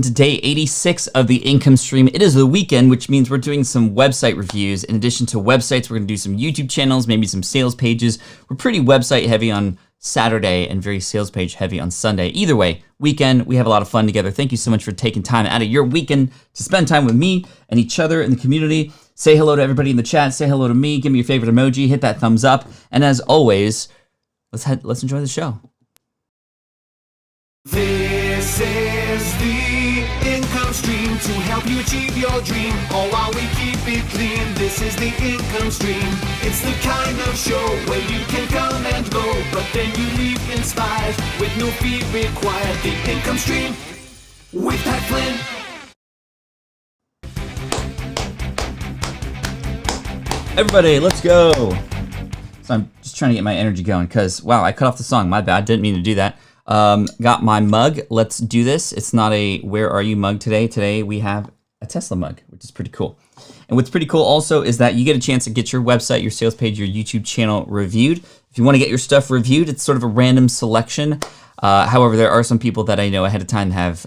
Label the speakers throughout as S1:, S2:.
S1: To day 86 of the income stream. It is the weekend, which means we're doing some website reviews. In addition to websites, we're going to do some YouTube channels, maybe some sales pages. We're pretty website heavy on Saturday and very sales page heavy on Sunday. Either way, weekend, we have a lot of fun together. Thank you so much for taking time out of your weekend to spend time with me and each other in the community. Say hello to everybody in the chat. Say hello to me. Give me your favorite emoji. Hit that thumbs up. And as always, let's enjoy the show.
S2: This is the income stream to help you achieve your dream, all while we keep it clean. This is the income stream. It's the kind of show where you can come and go, but then you leave inspired with no fee required. The income stream with Pat Flynn.
S1: Everybody, let's go. So I'm just trying to get my energy going because, wow, I cut off the song. My bad. Didn't mean to do that. Got my mug. Let's do this. It's not a where are you mug today. Today we have a Tesla mug, which is pretty cool. And what's pretty cool also is that you get a chance to get your website, your sales page, your YouTube channel reviewed. If you want to get your stuff reviewed, it's sort of a random selection. However, there are some people that I know ahead of time have,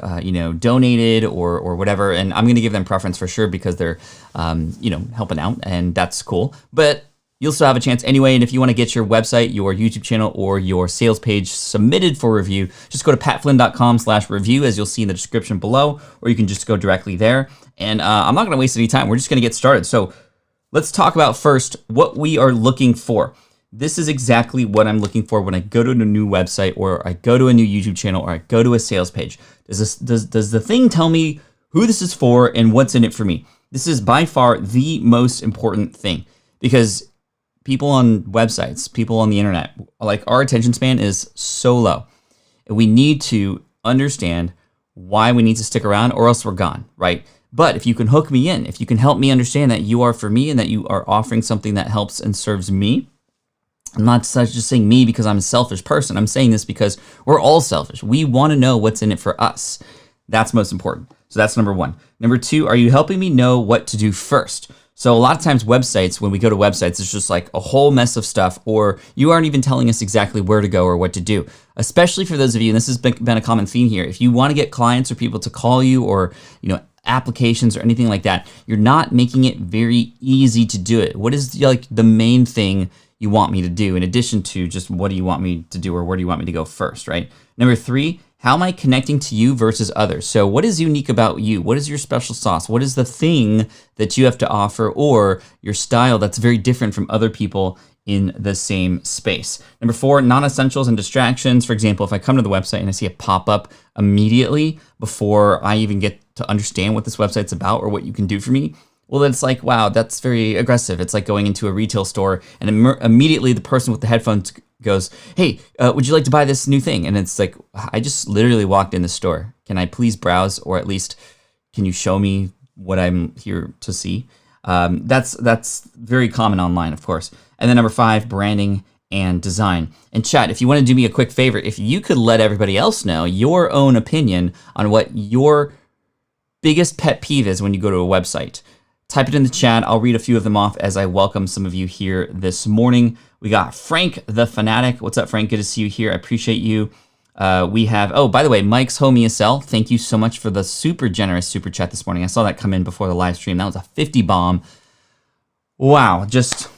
S1: donated or whatever, and I'm going to give them preference for sure because they're, helping out, and that's cool. But you'll still have a chance anyway, and if you want to get your website, your YouTube channel, or your sales page submitted for review, just go to patflynn.com/review, as you'll see in the description below, or you can just go directly there. And I'm not going to waste any time. We're just going to get started. So let's talk about first what we are looking for. This is exactly what I'm looking for when I go to a new website, or I go to a new YouTube channel, or I go to a sales page. Does the thing tell me who this is for and what's in it for me? This is by far the most important thing, because people on websites, people on the internet, like, our attention span is so low. We need to understand why we need to stick around, or else we're gone, right? But if you can hook me in, if you can help me understand that you are for me and that you are offering something that helps and serves me, I'm not just saying me because I'm a selfish person. I'm saying this because we're all selfish. We want to know what's in it for us. That's most important. So that's number one. Number two, are you helping me know what to do first? So a lot of times websites, when we go to websites, it's just like a whole mess of stuff, or you aren't even telling us exactly where to go or what to do. Especially for those of you, and this has been a common theme here, if you want to get clients or people to call you, or applications or anything like that, you're not making it very easy to do it. What is like the main thing you want me to do, in addition to just what do you want me to do, or where do you want me to go first, right? Number three, how am I connecting to you versus others? So what is unique about you? What is your special sauce? What is the thing that you have to offer, or your style that's very different from other people in the same space? Number four, non-essentials and distractions. For example, if I come to the website and I see a pop-up immediately before I even get to understand what this website's about or what you can do for me, well, then it's like, wow, that's very aggressive. It's like going into a retail store and immediately the person with the headphones goes, hey, would you like to buy this new thing? And it's like, I just literally walked in the store. Can I please browse, or at least can you show me what I'm here to see? That's very common online, of course. And then number five, branding and design. And chat, if you want to do me a quick favor, if you could let everybody else know your own opinion on what your biggest pet peeve is when you go to a website, type it in the chat. I'll read a few of them off as I welcome some of you here this morning. We got Frank the Fanatic. What's up, Frank? Good to see you here. I appreciate you. We have, oh, by the way, Mike's Homie SL. Thank you so much for the super generous super chat this morning. I saw that come in before the live stream. That was a 50 bomb. Wow, just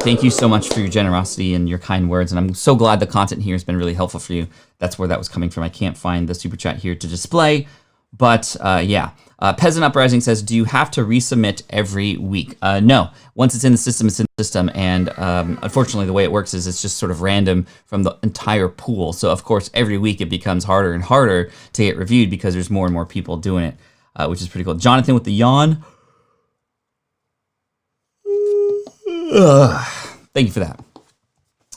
S1: thank you so much for your generosity and your kind words. And I'm so glad the content here has been really helpful for you. That's where that was coming from. I can't find the super chat here to display, but yeah. Peasant Uprising says, do you have to resubmit every week? No. Once it's in the system, it's in the system. And unfortunately, the way it works is it's just sort of random from the entire pool. So, of course, every week it becomes harder and harder to get reviewed because there's more and more people doing it, which is pretty cool. Jonathan with the yawn. Thank you for that.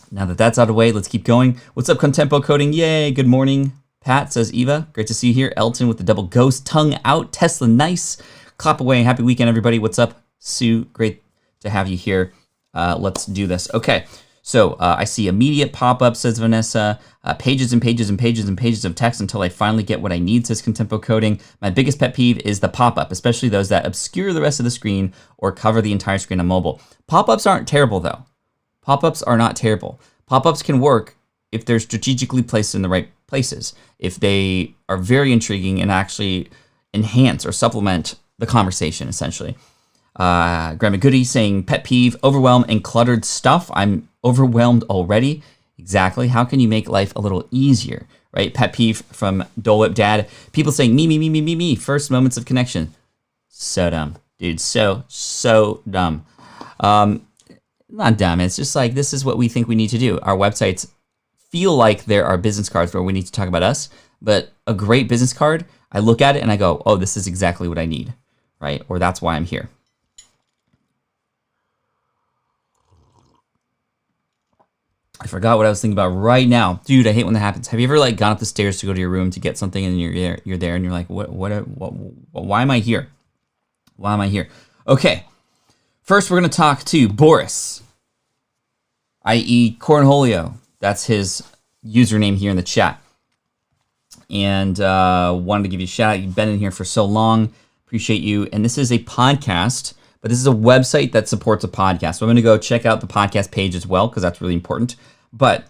S1: Now that that's out of the way, let's keep going. What's up, Contempo Coding? Yay, good morning. Pat, says Eva. Great to see you here. Elton with the double ghost tongue out. Tesla, nice. Clap away. Happy weekend, everybody. What's up? Sue, great to have you here. Let's do this. Okay, so I see immediate pop-up, says Vanessa. Pages and pages and pages and pages of text until I finally get what I need, says Contempo Coding. My biggest pet peeve is the pop-up, especially those that obscure the rest of the screen or cover the entire screen on mobile. Pop-ups aren't terrible, though. Pop-ups are not terrible. Pop-ups can work if they're strategically placed in the right places if they are very intriguing and actually enhance or supplement the conversation, essentially. Grandma Goody saying, pet peeve, overwhelm and cluttered stuff. I'm overwhelmed already. Exactly. How can you make life a little easier, right? Pet peeve from Dole Whip Dad. People saying, me. First moments of connection. So dumb, dude. So dumb. Not dumb. It's just like, this is what we think we need to do. Our websites feel like there are business cards where we need to talk about us, but a great business card, I look at it and I go, oh, this is exactly what I need, right? Or that's why I'm here. I forgot what I was thinking about right now. Dude, I hate when that happens. Have you ever like gone up the stairs to go to your room to get something and you're there and you're like, what, why am I here? Why am I here? Okay. First, we're going to talk to Boris, i.e. Cornholio. That's his username here in the chat. And wanted to give you a shout out. You've been in here for so long. Appreciate you. And this is a podcast, but this is a website that supports a podcast. So I'm going to go check out the podcast page as well, because that's really important. But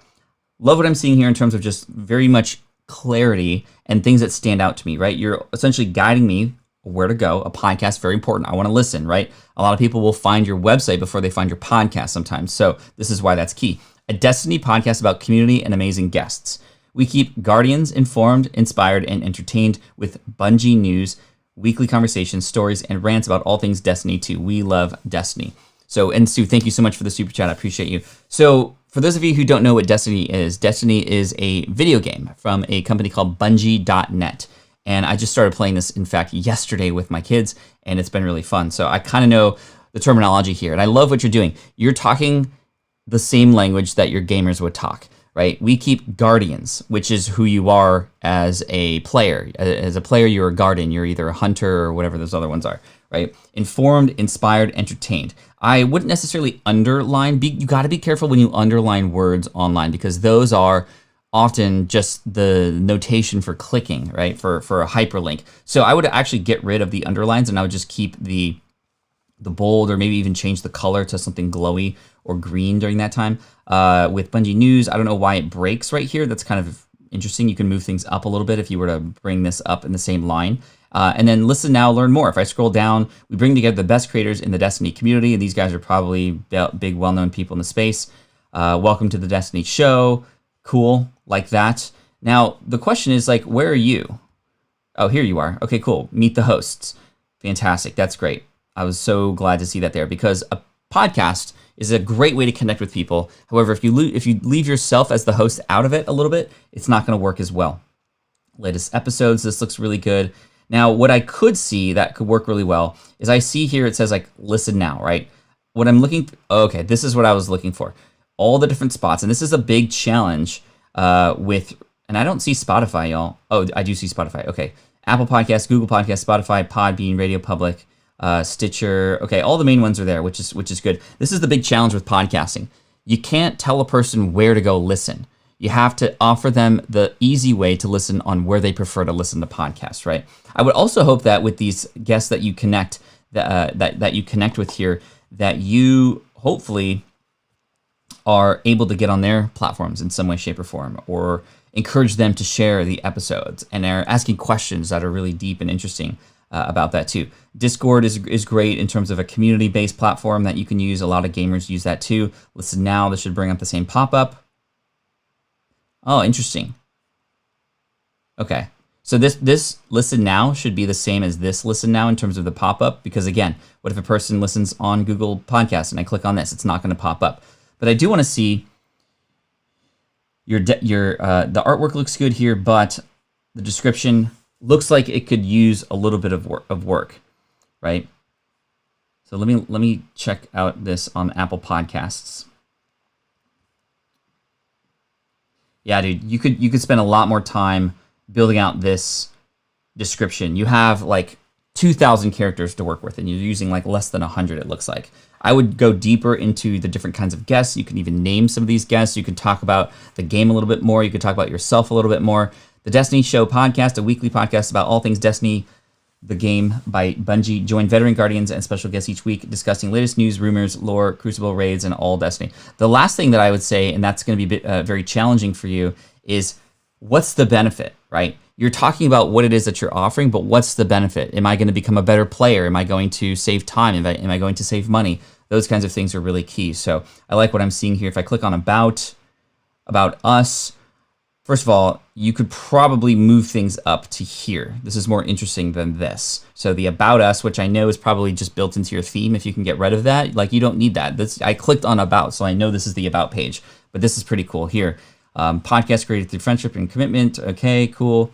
S1: love what I'm seeing here in terms of just very much clarity and things that stand out to me, right? You're essentially guiding me where to go. A podcast, very important. I want to listen, right? A lot of people will find your website before they find your podcast sometimes. So this is why that's key. A Destiny podcast about community and amazing guests. We keep Guardians informed, inspired, and entertained with Bungie news, weekly conversations, stories, and rants about all things Destiny 2. We love Destiny. So, and Sue, thank you so much for the super chat. I appreciate you. So, for those of you who don't know what Destiny is a video game from a company called Bungie.net. And I just started playing this, in fact, yesterday with my kids, and it's been really fun. So I kind of know the terminology here, and I love what you're doing. You're talking the same language that your gamers would talk, right? We keep Guardians, which is who you are as a player. As a player, you're a Guardian. You're either a hunter or whatever those other ones are, right? Informed, inspired, entertained. I wouldn't necessarily underline. You got to be careful when you underline words online, because those are often just the notation for clicking, right? For a hyperlink. So I would actually get rid of the underlines, and I would just keep the bold, or maybe even change the color to something glowy or green during that time. With Bungie News, I don't know why it breaks right here. That's kind of interesting. You can move things up a little bit if you were to bring this up in the same line. And then listen now, learn more. If I scroll down, we bring together the best creators in the Destiny community, and these guys are probably big, well-known people in the space. Welcome to the Destiny show. Cool, like that. Now, the question is, like, where are you? Oh, here you are. Okay, cool. Meet the hosts. Fantastic. That's great. I was so glad to see that there, because a podcast is a great way to connect with people. However, if you leave yourself as the host out of it a little bit, it's not going to work as well. Latest episodes, this looks really good. Now, what I could see that could work really well is I see here it says like listen now, right? What I'm looking, okay, this is what I was looking for. All the different spots, and this is a big challenge with, and I don't see Spotify, y'all. Oh, I do see Spotify. Okay, Apple Podcasts, Google Podcasts, Spotify, Podbean, Radio Public, Stitcher. Okay, all the main ones are there, which is good. This is the big challenge with podcasting. You can't tell a person where to go listen. You have to offer them the easy way to listen on where they prefer to listen to podcasts, right? I would also hope that with these guests that you connect, that you connect with here, that you hopefully are able to get on their platforms in some way, shape, or form, or encourage them to share the episodes, and are asking questions that are really deep and interesting about that too. Discord is great in terms of a community-based platform that you can use. A lot of gamers use that too. Listen now, this should bring up the same pop-up. Oh, interesting. Okay, so this listen now should be the same as this listen now in terms of the pop-up, because again, what if a person listens on Google Podcasts and I click on this? It's not going to pop up. But I do want to see the artwork looks good here, but the description looks like it could use a little bit of work, right? So let me check out this on Apple Podcasts. Yeah, dude, you could spend a lot more time building out this description. You have like 2,000 characters to work with, and you're using like less than 100, it looks like. I would go deeper into the different kinds of guests. You can even name some of these guests. You can talk about the game a little bit more. You could talk about yourself a little bit more. The Destiny Show podcast, a weekly podcast about all things Destiny, the game by Bungie. Join veteran Guardians and special guests each week discussing latest news, rumors, lore, Crucible raids, and all Destiny. The last thing that I would say, and that's going to be very challenging for you, is what's the benefit, right? You're talking about what it is that you're offering, but what's the benefit? Am I going to become a better player? Am I going to save time? Am I going to save money? Those kinds of things are really key. So I like what I'm seeing here. If I click on about us, first of all, you could probably move things up to here. This is more interesting than this. So the about us, which I know is probably just built into your theme. If you can get rid of that, like you don't need that. I clicked on about, so I know this is the about page, but this is pretty cool here. Podcast created through friendship and commitment. Okay, cool.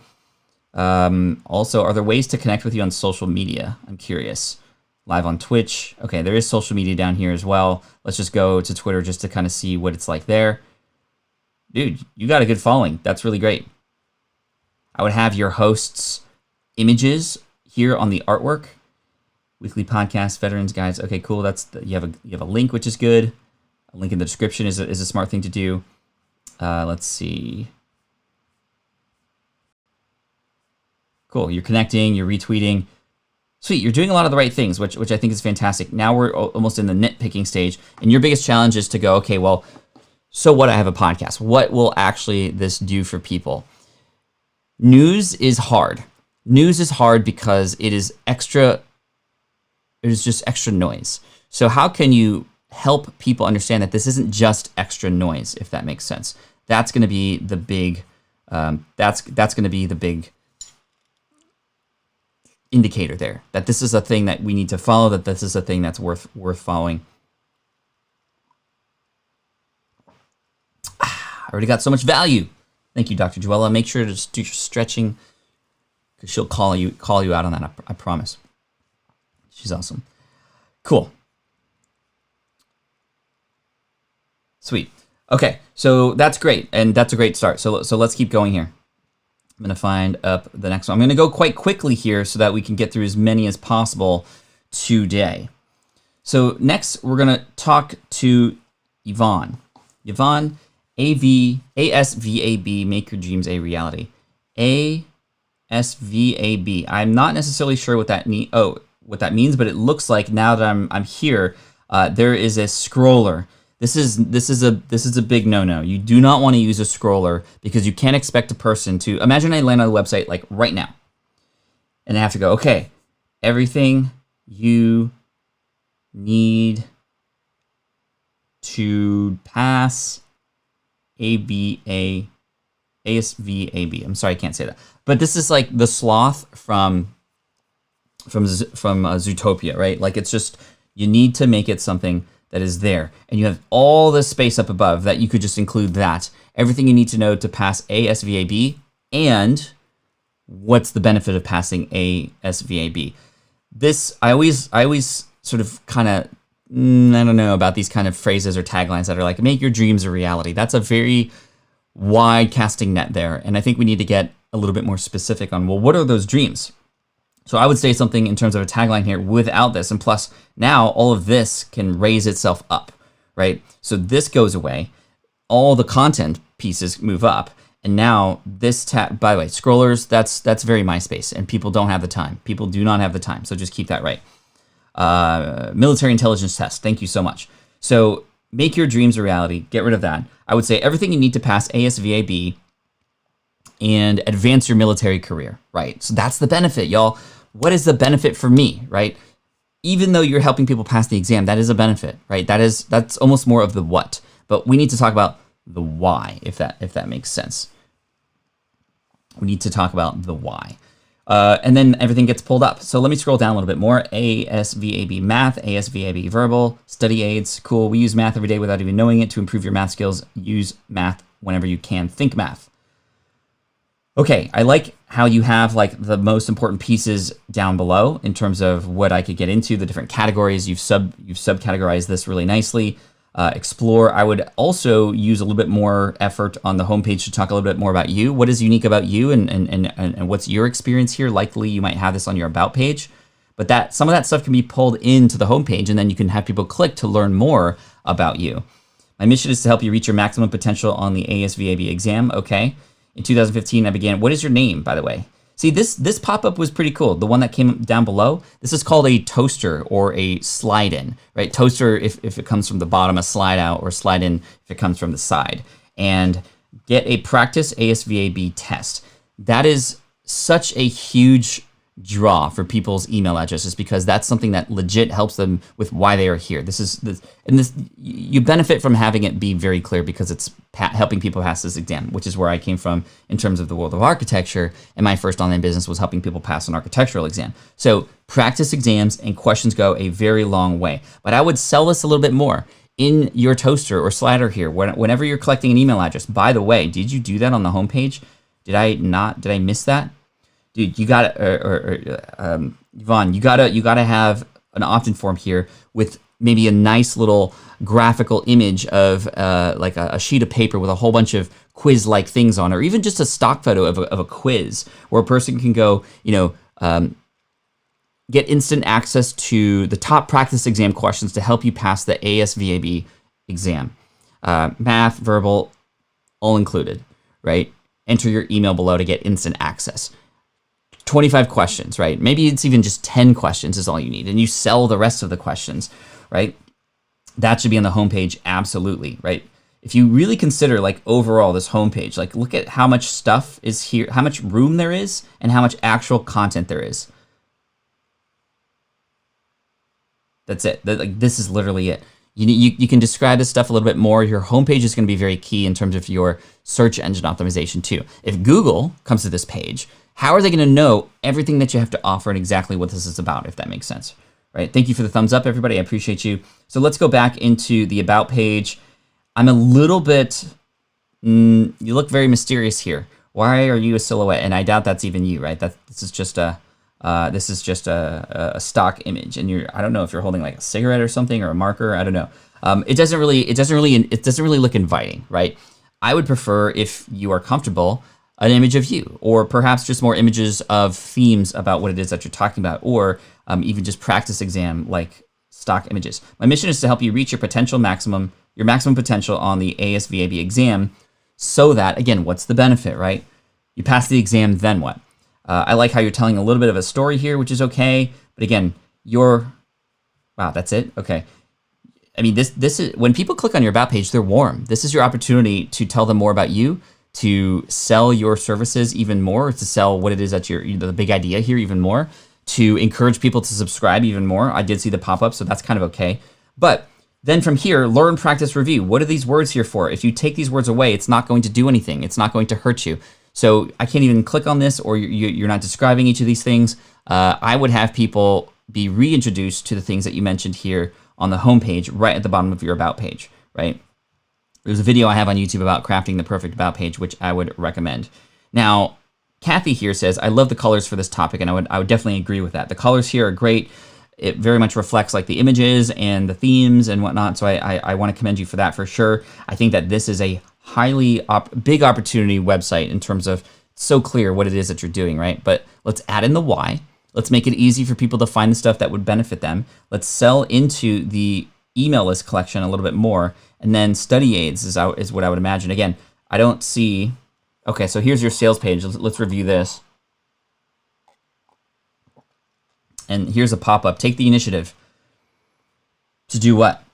S1: Also, are there ways to connect with you on social media? I'm curious. Live on Twitch. Okay, there is social media down here as well. Let's just go to Twitter just to kind of see what it's like there. Dude, you got a good following. That's really great. I would have your hosts' images here on the artwork. Weekly podcast, veterans guides. Okay, cool. You have a link, which is good. A link in the description is a smart thing to do. Let's see. Cool. You're connecting. You're retweeting. Sweet. You're doing a lot of the right things, which I think is fantastic. Now we're almost in the nitpicking stage, and your biggest challenge is to go, okay, well, so what? I have a podcast. What will actually this do for people? News is hard. News is hard because it is just extra noise. So how can you help people understand that this isn't just extra noise, if that makes sense? That's going to be the big. That's going to be the big indicator there, that this is a thing that we need to follow, that this is a thing that's worth following. I already got so much value. Thank you, Dr. Joella. Make sure to just do your stretching, because she'll call you out on that. I promise. She's awesome. Cool. Sweet. Okay, so that's great, and that's a great start. So let's keep going here. I'm going to find up the next one. I'm going to go quite quickly here so that we can get through as many as possible today. So next, we're going to talk to Yvonne. Yvonne, ASVAB, make your dreams a reality. ASVAB. I'm not necessarily sure what that means, but it looks like now that I'm here, there is a scroller. This is a big no-no. You do not want to use a scroller, because you can't expect a person to imagine I land on the website like right now, and I have to go, okay, everything you need to pass ASVAB. I'm sorry, I can't say that. But this is like the sloth from Zootopia, right? Like, it's just, you need to make it something that is there. And you have all this space up above that you could just include that. Everything you need to know to pass ASVAB, and what's the benefit of passing ASVAB. This, I always sort of kind of, I don't know about these kind of phrases or taglines that are like, make your dreams a reality. That's a very wide casting net there. And I think we need to get a little bit more specific on, well, what are those dreams? So I would say something in terms of a tagline here without this. And plus, now all of this can raise itself up, right? So this goes away. All the content pieces move up. And now this tab, by the way, scrollers, that's very MySpace. And people don't have the time. People do not have the time. So just keep that right. Military intelligence test. Thank you so much. So make your dreams a reality. Get rid of that. I would say everything you need to pass ASVAB and advance your military career, right? So that's the benefit, y'all. What is the benefit for me, right? Even though you're helping people pass the exam, that is a benefit, right? That's almost more of the what. But we need to talk about the why, if that makes sense. We need to talk about the why. And then everything gets pulled up. So let me scroll down a little bit more. ASVAB math, ASVAB verbal, study aids. Cool. We use math every day without even knowing it to improve your math skills. Use math whenever you can. Think math. Okay, I like how you have like the most important pieces down below in terms of what I could get into, the different categories. You've subcategorized this really nicely. Explore. I would also use a little bit more effort on the homepage to talk a little bit more about you. What is unique about you, and what's your experience here? Likely you might have this on your about page, but that some of that stuff can be pulled into the homepage, and then you can have people click to learn more about you. My mission is to help you reach your maximum potential on the ASVAB exam. Okay. In 2015, I began. What is your name, by the way? See, this pop-up was pretty cool. The one that came down below, this is called a toaster or a slide-in, right? Toaster if it comes from the bottom, a slide-out, or slide-in if it comes from the side. And get a practice ASVAB test. That is such a huge draw for people's email addresses because that's something that legit helps them with why they are here. You benefit from having it be very clear because it's helping people pass this exam, which is where I came from in terms of the world of architecture. And my first online business was helping people pass an architectural exam. So practice exams and questions go a very long way. But I would sell this a little bit more. In your toaster or slider here, whenever you're collecting an email address, by the way, did you do that on the homepage? Did I miss that? Dude, you gotta, Yvonne, you gotta have an opt-in form here with maybe a nice little graphical image of like a sheet of paper with a whole bunch of quiz-like things on, or even just a stock photo of a quiz where a person can go, get instant access to the top practice exam questions to help you pass the ASVAB exam. Math, verbal, all included, right? Enter your email below to get instant access. 25 questions, right? Maybe it's even just 10 questions is all you need, and you sell the rest of the questions, right? That should be on the homepage, absolutely, right? If you really consider like overall this homepage, like look at how much stuff is here, how much room there is, and how much actual content there is. That's it. This is literally it. You can describe this stuff a little bit more. Your homepage is going to be very key in terms of your search engine optimization too. If Google comes to this page, how are they going to know everything that you have to offer and exactly what this is about, if that makes sense, right? Thank you for the thumbs up, everybody. I appreciate you. So let's go back into the About page. I'm a little bit, you look very mysterious here. Why are you a silhouette? And I doubt that's even you, right? This is just a stock image, and I don't know if you're holding like a cigarette or something or a marker. I don't know. It doesn't really look inviting, right? I would prefer, if you are comfortable, an image of you, or perhaps just more images of themes about what it is that you're talking about, or even just practice exam like stock images. My mission is to help you reach your maximum potential on the ASVAB exam, so that, again, what's the benefit, right? You pass the exam, then what? I like how you're telling a little bit of a story here, which is okay. But again, wow, that's it? Okay. I mean, this is, when people click on your About page, they're warm. This is your opportunity to tell them more about you, to sell your services even more, to sell what it is that the big idea here even more, to encourage people to subscribe even more. I did see the pop-up, so that's kind of okay. But then from here, learn, practice, review. What are these words here for? If you take these words away, it's not going to do anything. It's not going to hurt you. So I can't even click on this, or you're not describing each of these things. I would have people be reintroduced to the things that you mentioned here on the homepage, right at the bottom of your About page, right? There's a video I have on YouTube about crafting the perfect About page, which I would recommend. Now, Kathy here says, I love the colors for this topic, and I would definitely agree with that. The colors here are great. It very much reflects like the images and the themes and whatnot, so I want to commend you for that for sure. I think that this is a highly big opportunity website in terms of so clear what it is that you're doing, right? But let's add in the why. Let's make it easy for people to find the stuff that would benefit them. Let's sell into the email list collection a little bit more. And then study aids is what I would imagine. Again, I don't see... Okay, so here's your sales page. Let's review this. And here's a pop-up. Take the initiative. To do what?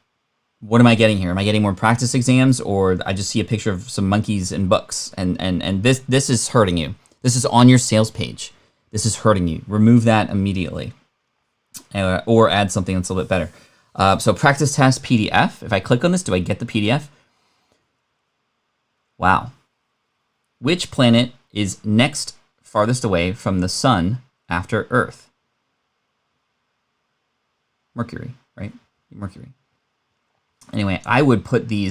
S1: What am I getting here? Am I getting more practice exams, or I just see a picture of some monkeys and books? And this is hurting you. This is on your sales page. This is hurting you. Remove that immediately. Or add something that's a little bit better. So practice test PDF. If I click on this, do I get the PDF? Wow. Which planet is next farthest away from the sun after Earth? Mercury, right? Mercury. Anyway, I would put the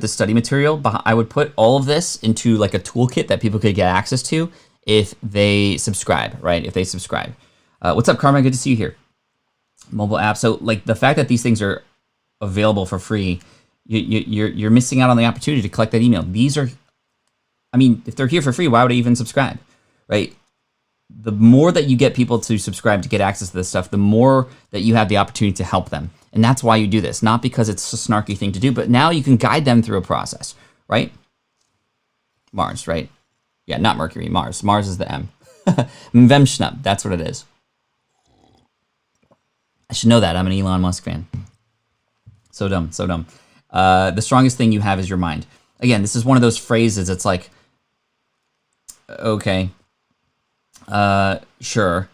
S1: study material, I would put all of this into like a toolkit that people could get access to if they subscribe, right? If they subscribe. What's up, Karma? Good to see you here. Mobile app. So like the fact that these things are available for free, you're missing out on the opportunity to collect that email. These are, I mean, if they're here for free, why would I even subscribe, right? The more that you get people to subscribe to get access to this stuff, the more that you have the opportunity to help them. And that's why you do this, not because it's a snarky thing to do, but now you can guide them through a process, right? Mars, right? Yeah, not Mercury, Mars. Mars is the M. Mvemshnub, that's what it is. I should know that. I'm an Elon Musk fan. So dumb, so dumb. The strongest thing you have is your mind. Again, this is one of those phrases. It's like, okay, sure,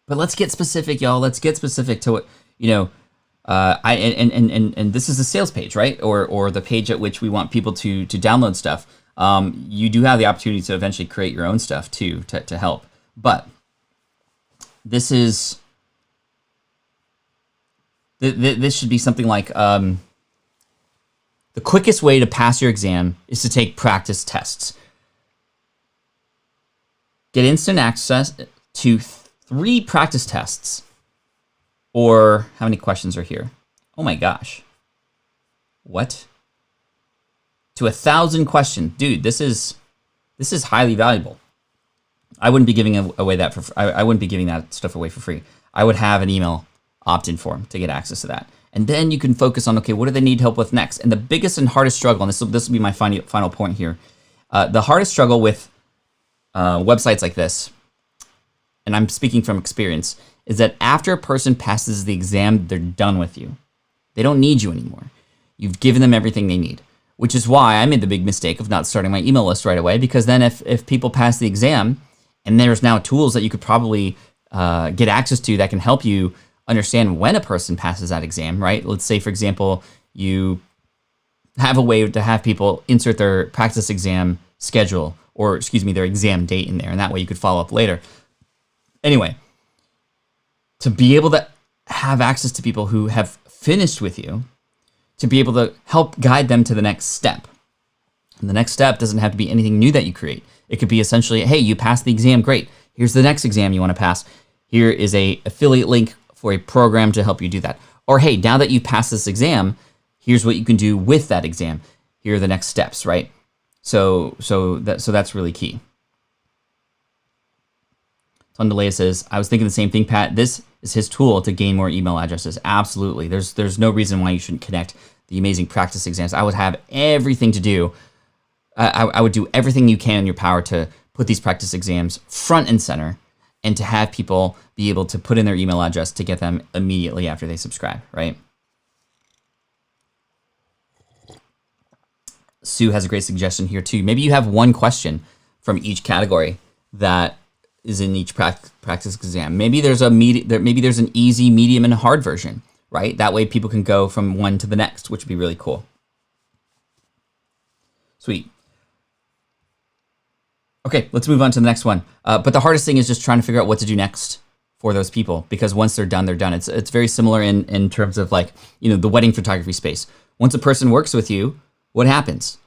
S1: but let's get specific, y'all. Let's get specific to what, you know. And this is the sales page, right? Or the page at which we want people to download stuff. You do have the opportunity to eventually create your own stuff too, to help. But this is, this should be something like, the quickest way to pass your exam is to take practice tests. Get instant access to 3 practice tests. Or how many questions are here? Oh my gosh. What? To 1,000 questions. Dude, this is highly valuable. I wouldn't be giving away that I wouldn't be giving that stuff away for free. I would have an email opt-in form to get access to that. And then you can focus on, okay, what do they need help with next? And the biggest and hardest struggle, and this will be my final point here. The hardest struggle with websites like this, and I'm speaking from experience, is that after a person passes the exam, they're done with you. They don't need you anymore. You've given them everything they need, which is why I made the big mistake of not starting my email list right away, because then if people pass the exam, and there's now tools that you could probably get access to that can help you understand when a person passes that exam, right? Let's say, for example, you have a way to have people insert their practice exam schedule, or excuse me, their exam date in there, and that way you could follow up later. Anyway, to be able to have access to people who have finished with you, to be able to help guide them to the next step. And the next step doesn't have to be anything new that you create. It could be essentially, hey, you passed the exam, great. Here's the next exam you want to pass. Here is a affiliate link for a program to help you do that. Or hey, now that you've passed this exam, here's what you can do with that exam. Here are the next steps, right? So that's really key. Tondalea says, I was thinking the same thing, Pat. This is his tool to gain more email addresses. Absolutely. There's no reason why you shouldn't connect the amazing practice exams. I would have everything to do. I would do everything you can in your power to put these practice exams front and center, and to have people be able to put in their email address to get them immediately after they subscribe, right? Sue has a great suggestion here too. Maybe you have one question from each category that is in each practice exam. Maybe there's maybe there's an easy, medium, and hard version, right? That way people can go from one to the next, which would be really cool. Sweet. Okay, let's move on to the next one. But the hardest thing is just trying to figure out what to do next for those people, because once they're done, they're done. It's very similar in terms of, like, you know, the wedding photography space. Once a person works with you, what happens?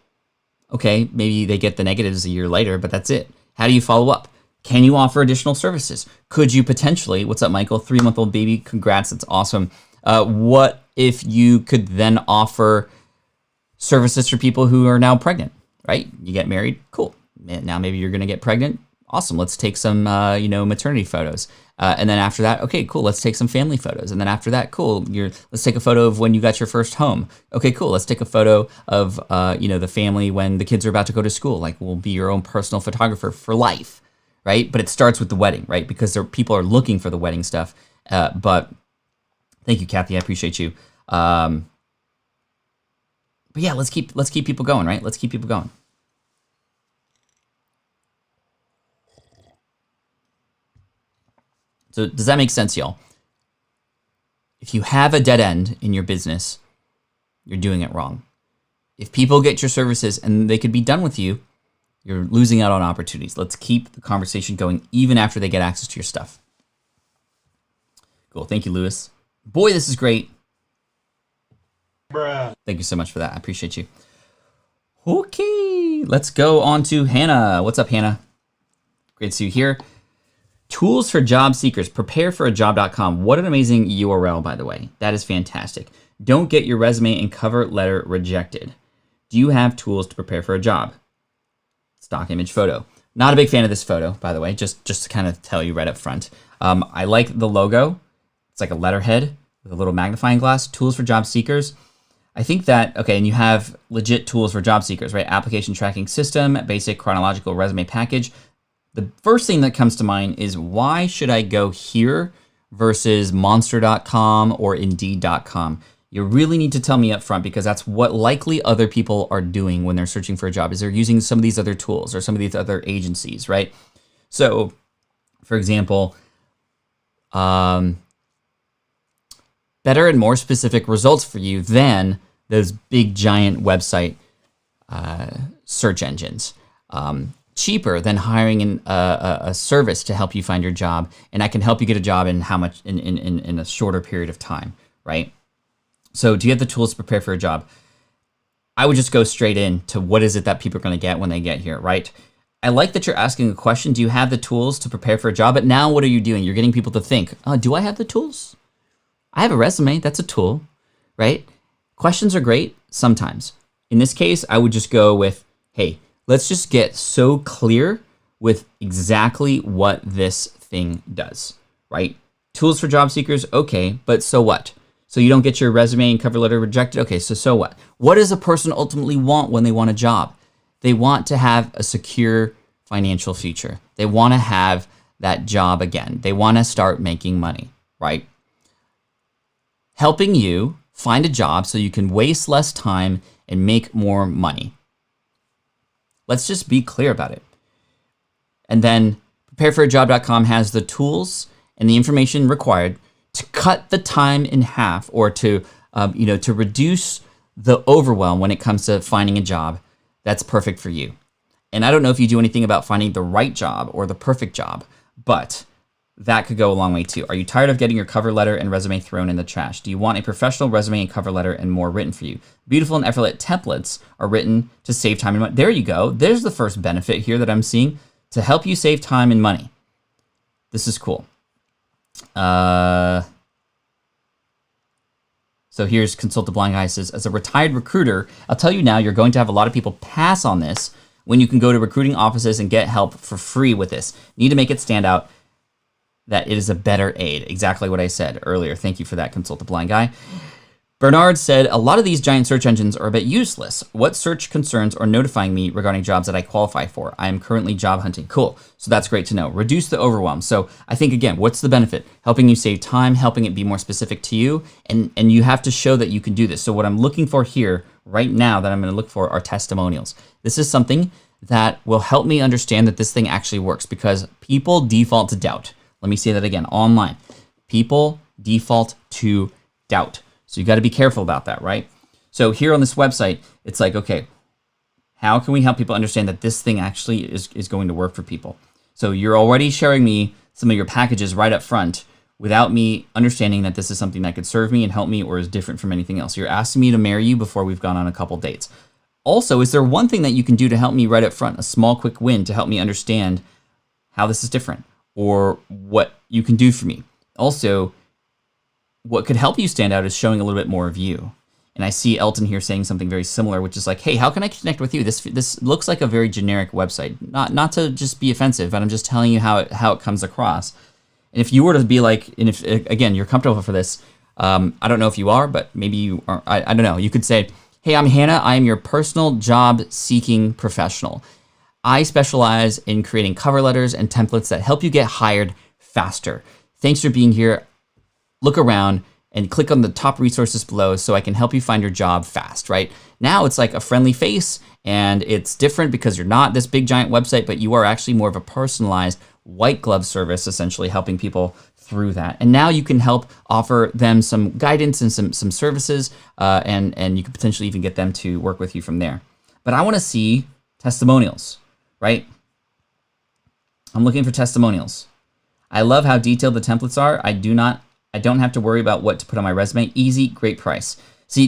S1: Okay, maybe they get the negatives a year later, but that's it. How do you follow up? Can you offer additional services? Could you potentially, what's up, Michael? 3-month-old baby, congrats, that's awesome. What if you could then offer services for people who are now pregnant, right? You get married, cool. Now maybe you're gonna get pregnant, awesome. Let's take some, maternity photos. And then after that, okay, cool, let's take some family photos. And then after that, cool, let's take a photo of when you got your first home. Okay, cool, let's take a photo of, the family when the kids are about to go to school. Like, we'll be your own personal photographer for life. Right? But it starts with the wedding, right? Because people are looking for the wedding stuff. But thank you, Kathy. I appreciate you. But yeah, let's keep people going, right? Let's keep people going. So does that make sense, y'all? If you have a dead end in your business, you're doing it wrong. If people get your services and they could be done with you, you're losing out on opportunities. Let's keep the conversation going even after they get access to your stuff. Cool. Thank you, Lewis. Boy, this is great.
S3: Bruh.
S1: Thank you so much for that. I appreciate you. Okay, let's go on to Hannah. What's up, Hannah? Great to see you here. Tools for job seekers. Prepareforajob.com. What an amazing URL, by the way. That is fantastic. Don't get your resume and cover letter rejected. Do you have tools to prepare for a job? Stock image photo. Not a big fan of this photo, by the way, just to kind of tell you right up front. I like the logo. It's like a letterhead with a little magnifying glass. Tools for job seekers. I think that, okay, and you have legit tools for job seekers, right? Application tracking system, basic chronological resume package. The first thing that comes to mind is, why should I go here versus monster.com or indeed.com? You really need to tell me up front, because that's what likely other people are doing when they're searching for a job, is they're using some of these other tools or some of these other agencies, right? So, for example, better and more specific results for you than those big giant website search engines. Cheaper than hiring a service to help you find your job, and I can help you get a job in how much in a shorter period of time, right? So do you have the tools to prepare for a job? I would just go straight in to what is it that people are going to get when they get here, right? I like that you're asking a question. Do you have the tools to prepare for a job? But now what are you doing? You're getting people to think, do I have the tools? I have a resume. That's a tool, right? Questions are great sometimes. In this case, I would just go with, hey, let's just get so clear with exactly what this thing does, right? Tools for job seekers, okay, but so what? So you don't get your resume and cover letter rejected? Okay, so what? What does a person ultimately want when they want a job? They want to have a secure financial future. They want to have that job again. They want to start making money, right? Helping you find a job so you can waste less time and make more money. Let's just be clear about it. And then prepareforajob.com has the tools and the information required to cut the time in half, or to reduce the overwhelm when it comes to finding a job that's perfect for you. And I don't know if you do anything about finding the right job or the perfect job, but that could go a long way too. Are you tired of getting your cover letter and resume thrown in the trash? Do you want a professional resume and cover letter and more written for you? Beautiful and effortless templates are written to save time and money. There you go. There's the first benefit here that I'm seeing, to help you save time and money. This is cool. So here's Consult the Blind Guy says, as a retired recruiter, I'll tell you now, you're going to have a lot of people pass on this when you can go to recruiting offices and get help for free with this. You need to make it stand out that it is a better aid. Exactly what I said earlier. Thank you for that, Consult the Blind Guy. Bernard said, a lot of these giant search engines are a bit useless. What search concerns are notifying me regarding jobs that I qualify for? I am currently job hunting. Cool. So that's great to know. Reduce the overwhelm. So I think, again, what's the benefit? Helping you save time, helping it be more specific to you, and you have to show that you can do this. So what I'm looking for here right now that I'm going to look for are testimonials. This is something that will help me understand that this thing actually works, because people default to doubt. Let me say that again, online. People default to doubt. So you got to be careful about that, right? So here on this website, it's like, okay, how can we help people understand that this thing actually is going to work for people? So you're already sharing me some of your packages right up front without me understanding that this is something that could serve me and help me or is different from anything else. You're asking me to marry you before we've gone on a couple dates. Also, is there one thing that you can do to help me right up front, a small quick win to help me understand how this is different or what you can do for me? Also, what could help you stand out is showing a little bit more of you. And I see Elton here saying something very similar, which is like, hey, how can I connect with you? This looks like a very generic website. Not to just be offensive, but I'm just telling you how it comes across. And if you were to be like, and if, again, you're comfortable for this, I don't know if you are, but maybe you are, I don't know. You could say, hey, I'm Hannah. I am your personal job seeking professional. I specialize in creating cover letters and templates that help you get hired faster. Thanks for being here. Look around and click on the top resources below so I can help you find your job fast, right? Now it's like a friendly face, and it's different because you're not this big giant website, but you are actually more of a personalized white glove service, essentially helping people through that. And now you can help offer them some guidance and some services, and you can potentially even get them to work with you from there. But I want to see testimonials, right? I'm looking for testimonials. I love how detailed the templates are. I don't have to worry about what to put on my resume. Easy, great price. See,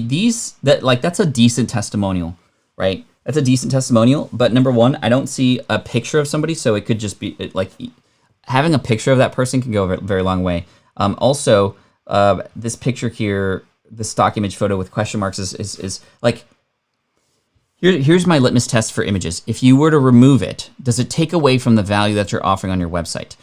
S1: that's a decent testimonial, right? That's a decent testimonial, but number one, I don't see a picture of somebody, so it could just be like having a picture of that person can go a very long way. Also, this picture here, the stock image photo with question marks is like, here's my litmus test for images. If you were to remove it, does it take away from the value that you're offering on your website?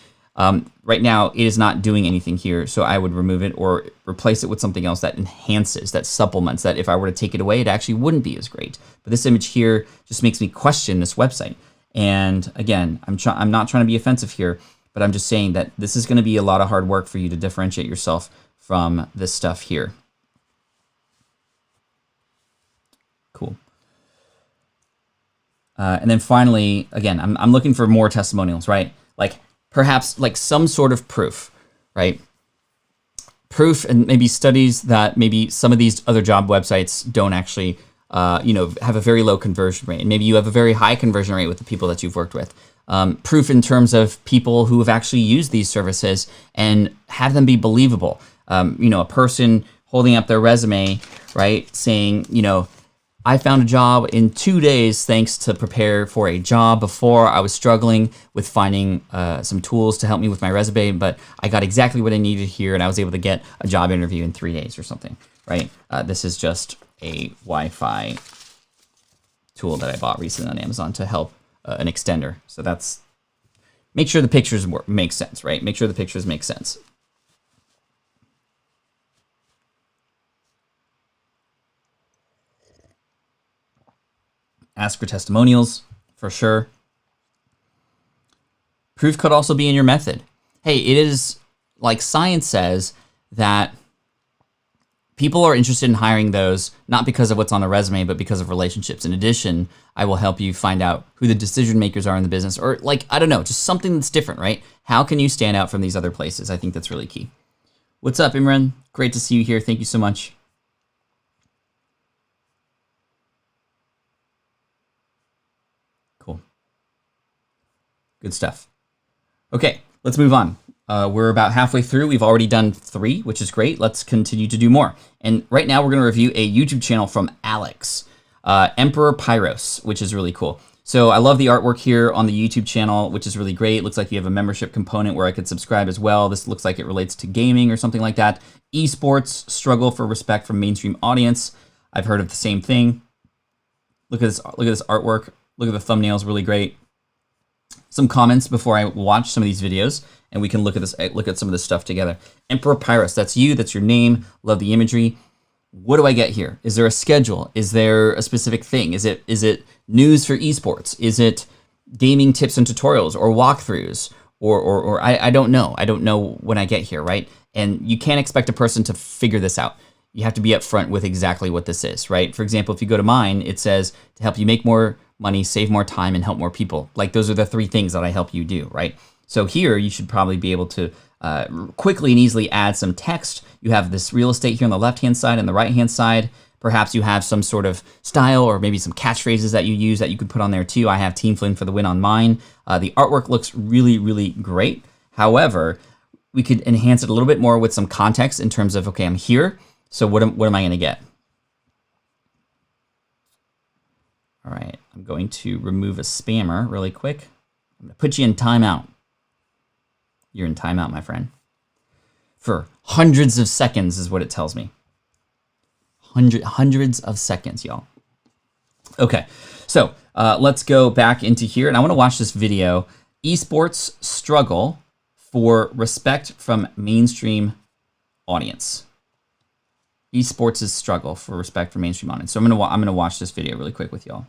S1: Right now, it is not doing anything here, so I would remove it or replace it with something else that enhances, that supplements, that if I were to take it away, it actually wouldn't be as great. But this image here just makes me question this website. And again, I'm not trying to be offensive here, but I'm just saying that this is going to be a lot of hard work for you to differentiate yourself from this stuff here. And then finally, again, I'm looking for more testimonials, right? Like perhaps like some sort of proof, right? Proof and maybe studies that maybe some of these other job websites don't actually, have a very low conversion rate. And maybe you have a very high conversion rate with the people that you've worked with. Proof in terms of people who have actually used these services and have them be believable. A person holding up their resume, right, saying, I found a job in 2 days thanks to prepare for a job. Before I was struggling with finding some tools to help me with my resume, but I got exactly what I needed here and I was able to get a job interview in 3 days or something, right? This is just a Wi-Fi tool that I bought recently on Amazon to help an extender. So make sure the pictures make sense, right? Make sure the pictures make sense. Ask for testimonials, for sure. Proof could also be in your method. Hey, it is like science says that people are interested in hiring those not because of what's on a resume, but because of relationships. In addition, I will help you find out who the decision makers are in the business, or I don't know, just something that's different, right? How can you stand out from these other places? I think that's really key. What's up, Imran? Great to see you here. Thank you so much. Cool. Good stuff. Okay, let's move on. We're about halfway through. We've already done 3, which is great. Let's continue to do more. And right now we're going to review a YouTube channel from Alex, Emperor Pyrus, which is really cool. So I love the artwork here on the YouTube channel, which is really great. It looks like you have a membership component where I could subscribe as well. This looks like it relates to gaming or something like that. Esports, struggle for respect from mainstream audience. I've heard of the same thing. Look at this artwork. Look at the thumbnails, really great. Some comments before I watch some of these videos, and we can look at some of this stuff together. Emperor Pyrus, that's you, that's your name. Love the imagery. What do I get here? Is there a schedule? Is there a specific thing? Is it news for esports? Is it gaming tips and tutorials or walkthroughs? Or I don't know. I don't know when I get here, right? And you can't expect a person to figure this out. You have to be upfront with exactly what this is, right? For example, if you go to mine, it says to help you make more money, save more time, and help more people. Like those are the 3 things that I help you do, right? So here you should probably be able to quickly and easily add some text. You have this real estate here on the left-hand side and the right-hand side. Perhaps you have some sort of style or maybe some catchphrases that you use that you could put on there too. I have Team Flynn for the win on mine. The artwork looks really, really great. However, we could enhance it a little bit more with some context in terms of, okay, I'm here, so what am I gonna get? All right, I'm going to remove a spammer really quick. I'm gonna put you in timeout. You're in timeout, my friend. For hundreds of seconds is what it tells me. Hundreds of seconds, y'all. Okay, so let's go back into here, and I wanna watch this video. Esports struggle for respect from mainstream audience. Esports' struggle for respect from mainstream audience. So I'm gonna watch this video really quick with y'all.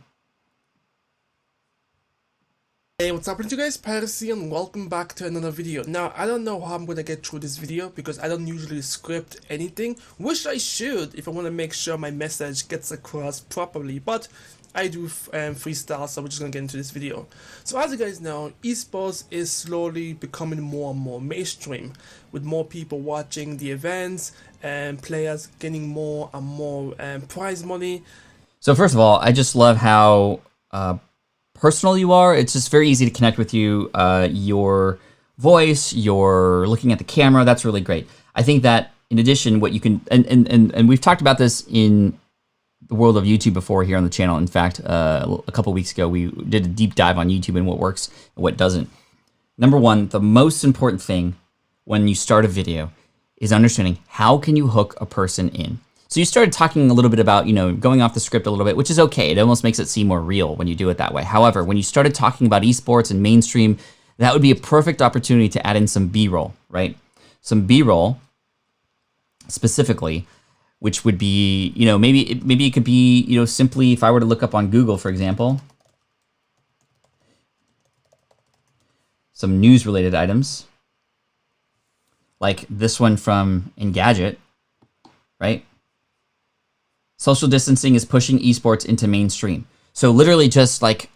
S3: Hey, what's up, you guys? Pyrus here, and welcome back to another video. Now, I don't know how I'm gonna get through this video because I don't usually script anything, which I should if I want to make sure my message gets across properly, but I do freestyle, so we're just gonna get into this video. So as you guys know, esports is slowly becoming more and more mainstream, with more people watching the events and players getting more and more prize money.
S1: So first of all, I just love how personal you are. It's just very easy to connect with you. Your voice, your looking at the camera, that's really great. I think that in addition, what you can, and we've talked about this in the world of YouTube before here on the channel. In fact, a couple weeks ago, we did a deep dive on YouTube and what works and what doesn't. Number one, the most important thing when you start a video is understanding how can you hook a person in. So you started talking a little bit about, going off the script a little bit, which is okay. It almost makes it seem more real when you do it that way. However, when you started talking about esports and mainstream, that would be a perfect opportunity to add in some B-roll, right? Some B-roll specifically, which would be, maybe it could be, simply if I were to look up on Google, for example, some news-related items, like this one from Engadget, right? Social distancing is pushing esports into mainstream. So literally just like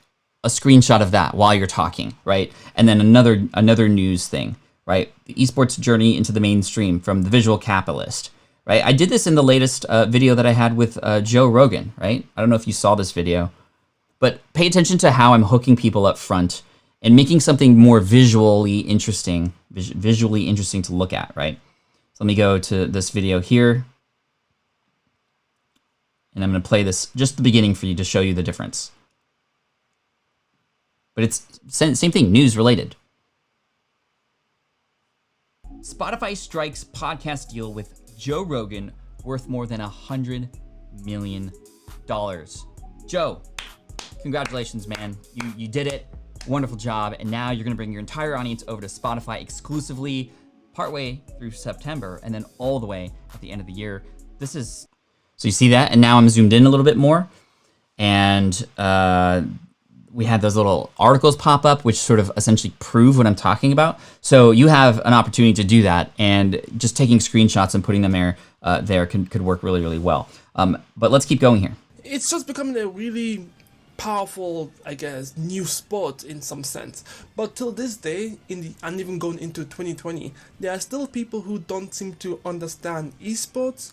S1: a screenshot of that while you're talking, right? And then another news thing, right? The esports journey into the mainstream from the visual capitalist, right? I did this in the latest video that I had with Joe Rogan, right? I don't know if you saw this video, but pay attention to how I'm hooking people up front and making something more visually interesting to look at, right? So let me go to this video here. And I'm going to play this, just the beginning for you to show you the difference. But it's same thing, news related. Spotify strikes podcast deal with Joe Rogan worth more than $100 million. Joe, congratulations, man. You did it. Wonderful job. And now you're going to bring your entire audience over to Spotify exclusively partway through September and then all the way at the end of the year. This is... So you see that, and now I'm zoomed in a little bit more, and we had those little articles pop up, which sort of essentially prove what I'm talking about. So you have an opportunity to do that, and just taking screenshots and putting them there could work really, really well. But let's keep going here.
S3: It's just becoming a really powerful, I guess, new sport in some sense. But till this day, and even going into 2020, there are still people who don't seem to understand esports.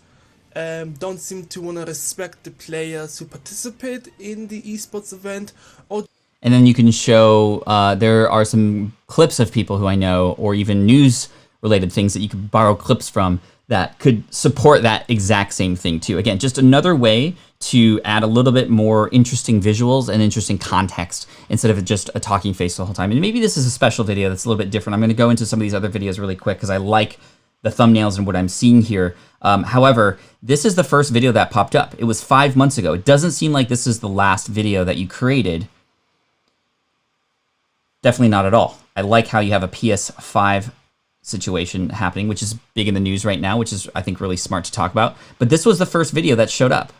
S3: Don't seem to want to respect the players who participate in the esports event.
S1: And then you can show, there are some clips of people who I know, or even news-related things that you could borrow clips from that could support that exact same thing too. Again, just another way to add a little bit more interesting visuals and interesting context instead of just a talking face the whole time. And maybe this is a special video that's a little bit different. I'm going to go into some of these other videos really quick because I like the thumbnails and what I'm seeing here. However, this is the first video that popped up. It was 5 months ago. It doesn't seem like this is the last video that you created. Definitely not at all. I like how you have a PS5 situation happening, which is big in the news right now, which is, I think, really smart to talk about. But this was the first video that showed up.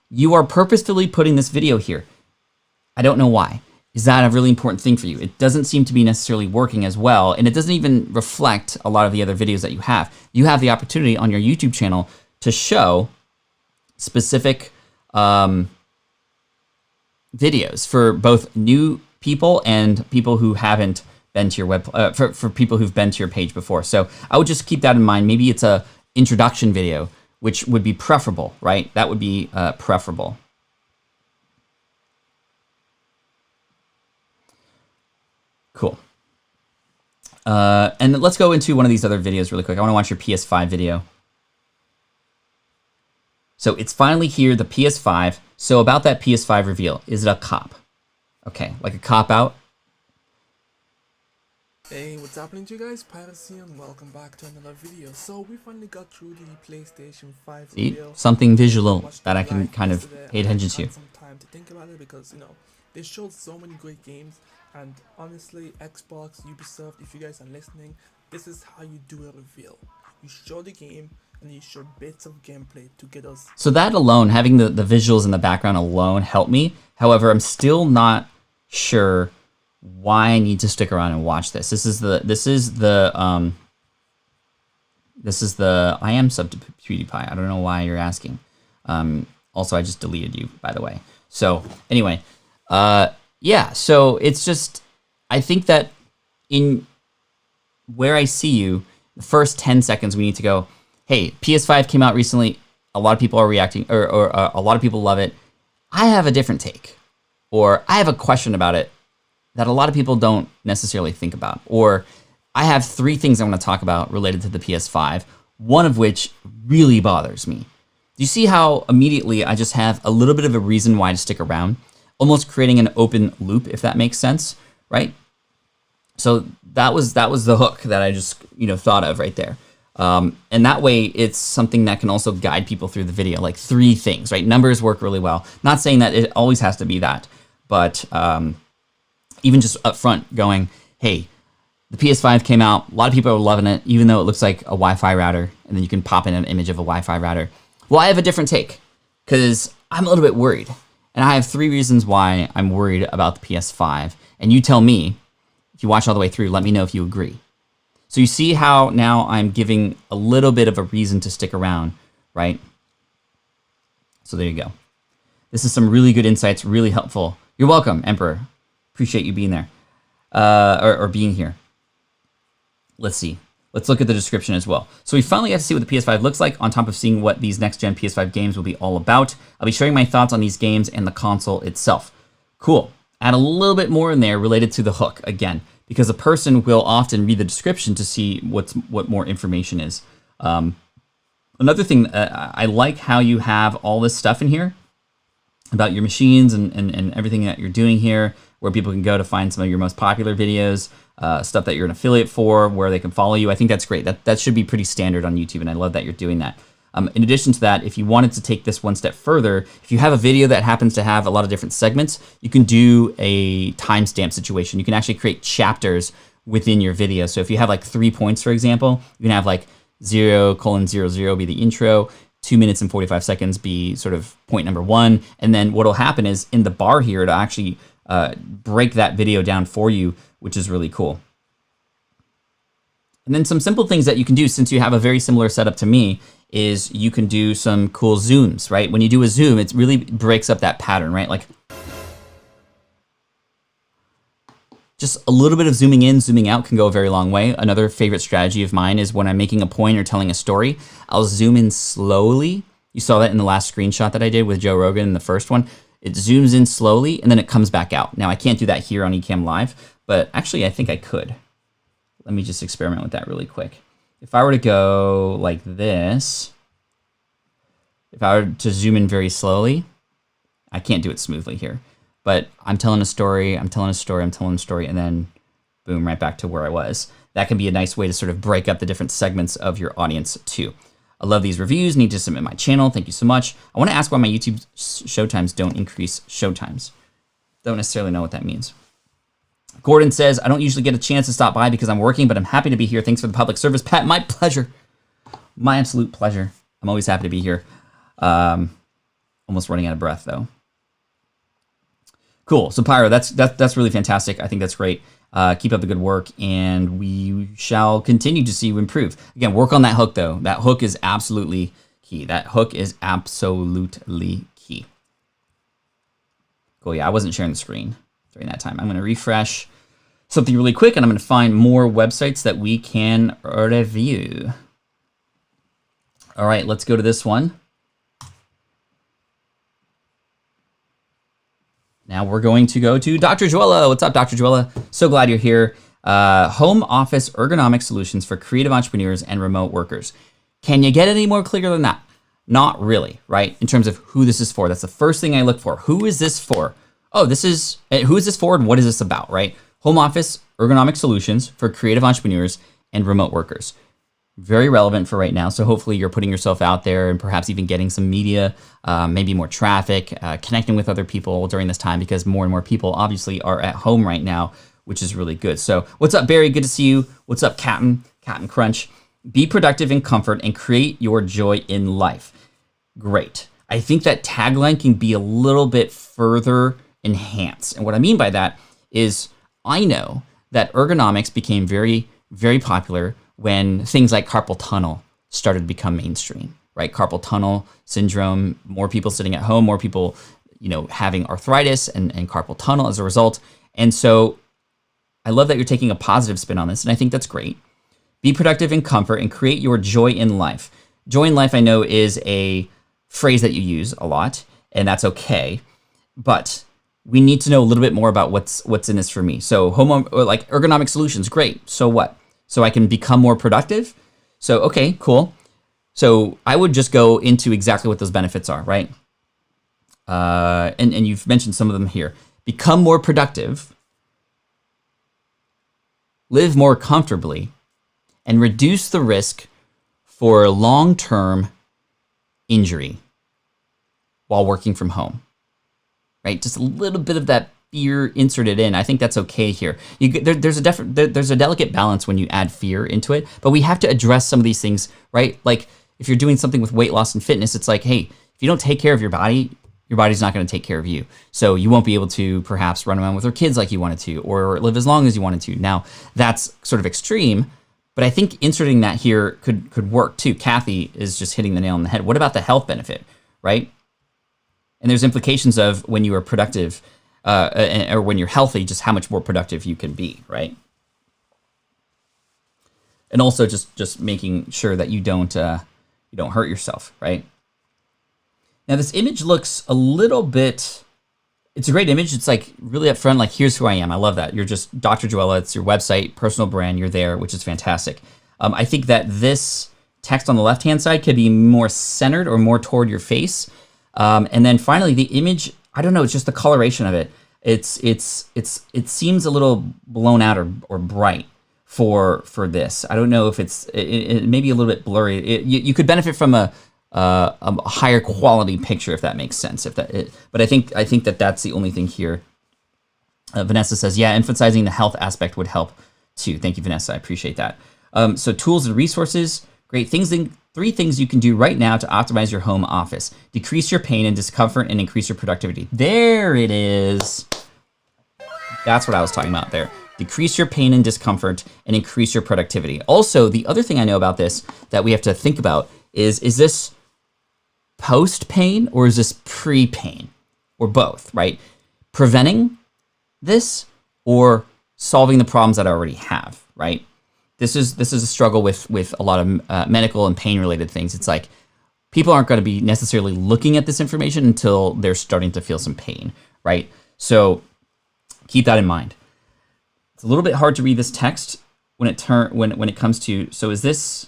S1: You are purposefully putting this video here. I don't know why. Is that a really important thing for you? It doesn't seem to be necessarily working as well, and it doesn't even reflect a lot of the other videos that you have. You have the opportunity on your YouTube channel to show specific videos for both new people and people who haven't been to your for people who've been to your page before. So I would just keep that in mind. Maybe it's a introduction video, which would be preferable, right? That would be preferable. Cool. And let's go into one of these other videos really quick. I want to watch your PS5 video. So it's finally here, the PS5. So about that PS5 reveal, is it a cop? Okay, like a cop out?
S3: Hey, what's happening to you guys? Pyrus here, and welcome back to another video. So we finally got through the PlayStation 5
S1: See?
S3: reveal.
S1: Something visual that I can kind of pay attention to.
S3: I had some time to think about it because, you know, they showed so many great games. And honestly, Xbox, Ubisoft, if you guys are listening, this is how you do a reveal. You show the game and you show bits of gameplay to get us.
S1: So that alone, having the visuals in the background alone helped me. However, I'm still not sure why I need to stick around and watch this. This is the I am sub to PewDiePie. I don't know why you're asking. Also, I just deleted you, by the way. So anyway, yeah, so it's just, I think that in where I see you, the first 10 seconds we need to go, hey, PS5 came out recently, a lot of people are reacting, or a lot of people love it. I have a different take, or I have a question about it that a lot of people don't necessarily think about, or I have 3 things I want to talk about related to the PS5, one of which really bothers me. Do you see how immediately I just have a little bit of a reason why to stick around? Almost creating an open loop, if that makes sense, right? So that was the hook that I just thought of right there, and that way it's something that can also guide people through the video, like 3 things, right? Numbers work really well. Not saying that it always has to be that, but even just up front going, hey, the PS5 came out. A lot of people are loving it, even though it looks like a Wi-Fi router, and then you can pop in an image of a Wi-Fi router. Well, I have a different take because I'm a little bit worried. And I have 3 reasons why I'm worried about the PS5. And you tell me, if you watch all the way through, let me know if you agree. So you see how now I'm giving a little bit of a reason to stick around, right? So there you go. This is some really good insights, really helpful You're welcome, Emperor. Appreciate you being there, or being here. Let's see. Let's look at the description as well. So we finally got to see what the PS5 looks like on top of seeing what these next-gen PS5 games will be all about. I'll be sharing my thoughts on these games and the console itself. Cool. Add a little bit more in there related to the hook, again, because a person will often read the description to see what more information is. Another thing, I like how you have all this stuff in here about your machines and everything that you're doing here, where people can go to find some of your most popular videos, stuff that you're an affiliate for, where they can follow you. I think that's great. That should be pretty standard on YouTube, and I love that you're doing that. In addition to that, if you wanted to take this one step further, if you have a video that happens to have a lot of different segments, you can do a timestamp situation. You can actually create chapters within your video. So if you have like 3 points, for example, you can have like 0:00 be the intro, 2 minutes and 45 seconds be sort of point number 1. And then what'll happen is in the bar here, it'll actually break that video down for you, which is really cool. And then some simple things that you can do, since you have a very similar setup to me, is you can do some cool zooms, right? When you do a zoom, it really breaks up that pattern, right? Like just a little bit of zooming in, zooming out can go a very long way. Another favorite strategy of mine is when I'm making a point or telling a story, I'll zoom in slowly. You saw that in the last screenshot that I did with Joe Rogan in the first one. It zooms in slowly and then it comes back out. Now I can't do that here on Ecamm Live, but actually I think I could. Let me just experiment with that really quick. If I were to go like this, if I were to zoom in very slowly, I can't do it smoothly here, but I'm telling a story, I'm telling a story, I'm telling a story, and then boom, right back to where I was. That can be a nice way to sort of break up the different segments of your audience too. I love these reviews, need to submit my channel. Thank you so much. I want to ask why my YouTube showtimes don't increase showtimes. Don't necessarily know what that means. Gordon says, I don't usually get a chance to stop by because I'm working, but I'm happy to be here. Thanks for the public service, Pat. My pleasure. My absolute pleasure. I'm always happy to be here. Almost running out of breath, though. Cool. So, Pyro, that's really fantastic. I think that's great. Keep up the good work, and we shall continue to see you improve. Again, work on that hook, though. That hook is absolutely key. That hook is absolutely key. Cool. Yeah, I wasn't sharing the screen during that time. I'm going to refresh something really quick, and I'm going to find more websites that we can review. All right, let's go to this one. Now we're going to go to Dr. Joella. What's up, Dr. Joella? So glad you're here. Home office ergonomic solutions for creative entrepreneurs and remote workers. Can you get any more clear than that? Not really, right? In terms of who this is for. That's the first thing I look for. Who is this for? Oh, who is this for and what is this about, right? Home office ergonomic solutions for creative entrepreneurs and remote workers. Very relevant for right now. So hopefully you're putting yourself out there and perhaps even getting some media, maybe more traffic, connecting with other people during this time, because more and more people obviously are at home right now, which is really good. So what's up, Barry? Good to see you. What's up, Captain Crunch? Be productive in comfort and create your joy in life. Great. I think that tagline can be a little bit further enhanced. And what I mean by that is I know that ergonomics became very, very popular when things like carpal tunnel started to become mainstream, right? Carpal tunnel syndrome, more people sitting at home, more people, having arthritis and carpal tunnel as a result. And so I love that you're taking a positive spin on this, and I think that's great. Be productive in comfort and create your joy in life. Joy in life, I know, is a phrase that you use a lot, and that's okay. But we need to know a little bit more about what's in this for me. So like ergonomic solutions, great. So what? So I can become more productive? So, okay, cool. So I would just go into exactly what those benefits are, right? And you've mentioned some of them here. Become more productive, live more comfortably, and reduce the risk for long-term injury while working from home. Right, just a little bit of that fear inserted in. I think that's okay here. There's a delicate balance when you add fear into it, but we have to address some of these things, right? Like if you're doing something with weight loss and fitness, it's like, hey, if you don't take care of your body's not going to take care of you. So you won't be able to perhaps run around with your kids like you wanted to, or live as long as you wanted to. Now that's sort of extreme, but I think inserting that here could work too. Kathy is just hitting the nail on the head. What about the health benefit, right? And there's implications of when you are productive, or when you're healthy, just how much more productive you can be, right? And also just making sure that you don't hurt yourself, right? Now this image looks a little bit. It's a great image. It's like really up front, like here's who I am. I love that. You're just Dr. Joella. It's your website, personal brand. You're there, which is fantastic. I think that this text on the left-hand side could be more centered or more toward your face. And then finally, the image. I don't know. It's just the coloration of it. It seems a little blown out or bright for this. I don't know if it may be a little bit blurry. You could benefit from a higher quality picture, if that makes sense. But I think that that's the only thing here. Vanessa says, yeah, emphasizing the health aspect would help too. Thank you, Vanessa. I appreciate that. So tools and resources, great things. 3 things you can do right now to optimize your home office. Decrease your pain and discomfort and increase your productivity. There it is. That's what I was talking about there. Decrease your pain and discomfort and increase your productivity. Also, the other thing I know about this that we have to think about is this post-pain or is this pre-pain? Or both, right? Preventing this or solving the problems that I already have, right? This is a struggle with a lot of medical and pain-related things. It's like people aren't going to be necessarily looking at this information until they're starting to feel some pain, right? So keep that in mind. It's a little bit hard to read this text when it comes to. So is this?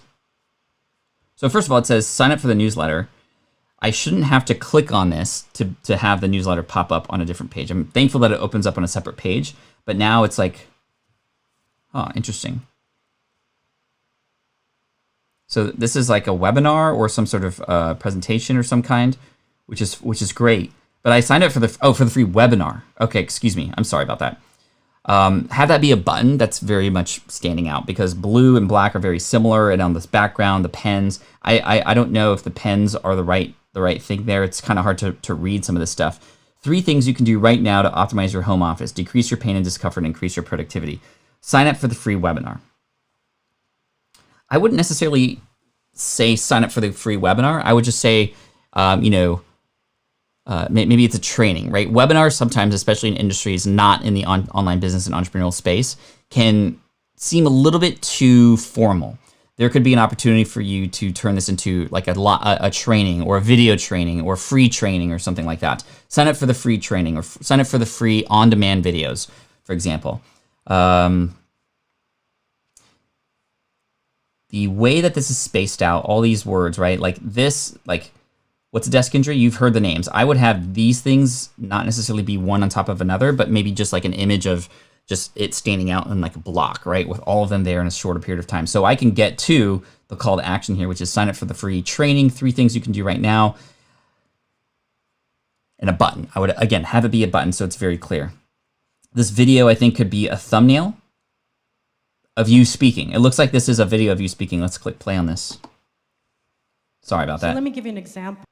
S1: So first of all, it says sign up for the newsletter. I shouldn't have to click on this to have the newsletter pop up on a different page. I'm thankful that it opens up on a separate page, but now it's like, oh, interesting. So this is like a webinar or some sort of presentation or some kind, which is great. But I signed up for the free webinar. Okay, excuse me. I'm sorry about that. Have that be a button that's very much standing out because blue and black are very similar, and on this background, the pens. I don't know if the pens are the right thing there. It's kind of hard to read some of this stuff. 3 things you can do right now to optimize your home office: decrease your pain and discomfort, and increase your productivity. Sign up for the free webinar. I wouldn't necessarily say sign up for the free webinar. I would just say, maybe it's a training, right? Webinars sometimes, especially in industries not in the online business and entrepreneurial space, can seem a little bit too formal. There could be an opportunity for you to turn this into like a training or a video training or free training or something like that. Sign up for the free training or sign up for the free on-demand videos, for example. The way that this is spaced out, all these words, right? Like this, like what's a desk injury? You've heard the names. I would have these things not necessarily be one on top of another, but maybe just like an image of just it standing out in like a block, right? With all of them there in a shorter period of time. So I can get to the call to action here, which is sign up for the free training, 3 things you can do right now, and a button. I would, again, have it be a button so it's very clear. This video, I think, could be a thumbnail of you speaking. It looks like this is a video of you speaking. Let's click play on this. Sorry about that.
S4: Let me give you an example.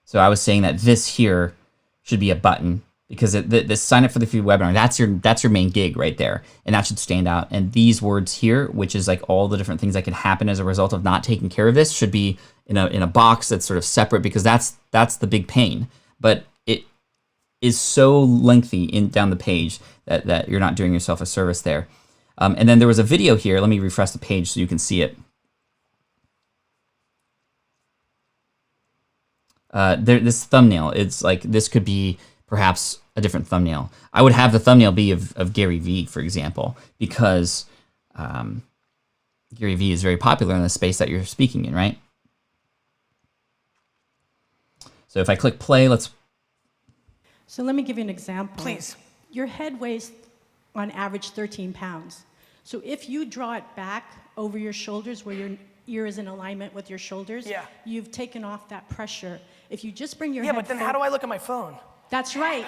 S1: So I was saying that this here should be a button because this sign up for the free webinar, that's your main gig right there. And that should stand out. And these words here, which is like all the different things that could happen as a result of not taking care of this, should be in a box that's sort of separate because that's the big pain. But it is so lengthy down the page that you're not doing yourself a service there. And then there was a video here. Let me refresh the page so you can see it. This thumbnail, it's like this could be perhaps a different thumbnail. I would have the thumbnail be of Gary Vee, for example, because Gary Vee is very popular in the space that you're speaking in, right? So if I click play,
S4: So let me give you an example.
S5: Please.
S4: Your head weighs on average 13 pounds. So if you draw it back over your shoulders where your ear is in alignment with your shoulders,
S5: Yeah.
S4: you've taken off that pressure. If you just bring your
S5: Yeah,
S4: head
S5: but then how do I look at my phone?
S4: That's right.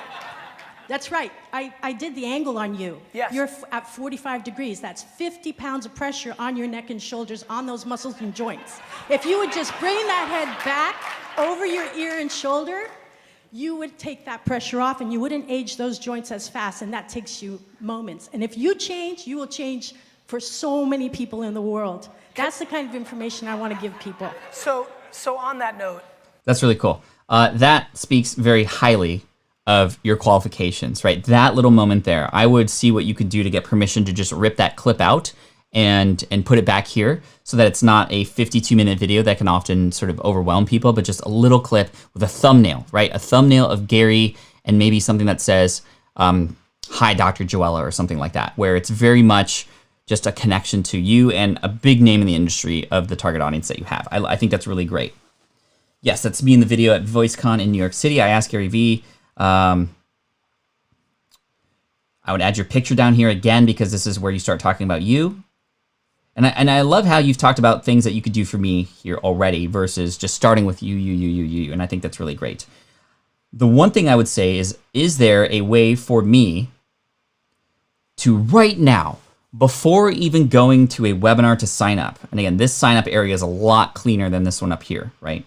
S4: That's right. I did the angle on you.
S5: Yes.
S4: You're at 45 degrees. That's 50 pounds of pressure on your neck and shoulders, on those muscles and joints. If you would just bring that head back over your ear and shoulder, you would take that pressure off and you wouldn't age those joints as fast, and that takes you moments. And if you change, you will change for so many people in the world. That's the kind of information I want to give people.
S5: So on that note,
S1: that's really cool. That speaks very highly of your qualifications, right? That little moment there, I would see what you could do to get permission to just rip that clip out and put it back here so that it's not a 52-minute video that can often sort of overwhelm people, but just a little clip with a thumbnail, right? A thumbnail of Gary and maybe something that says, hi, Dr. Joella, or something like that, where it's very much just a connection to you and a big name in the industry of the target audience that you have. I think that's really great. Yes, that's me in the video at VoiceCon in New York City. I asked Gary Vee. I would add your picture down here again because this is where you start talking about you. And I love how you've talked about things that you could do for me here already versus just starting with you. And I think that's really great. The one thing I would say is there a way for me to right now, before even going to a webinar to sign up, and again, this sign up area is a lot cleaner than this one up here, right?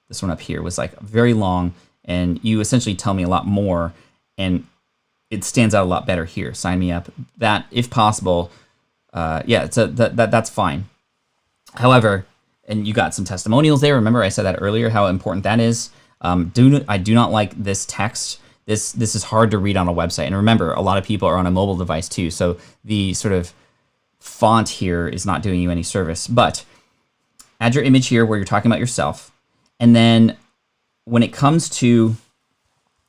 S1: This one up here was like very long and you essentially tell me a lot more and it stands out a lot better here. Sign me up. That, if possible, yeah, that's fine. However, and you got some testimonials there. Remember I said that earlier, how important that is. I do not like this text. This is hard to read on a website. And remember, a lot of people are on a mobile device too. So the sort of font here is not doing you any service. But add your image here where you're talking about yourself. And then when it comes to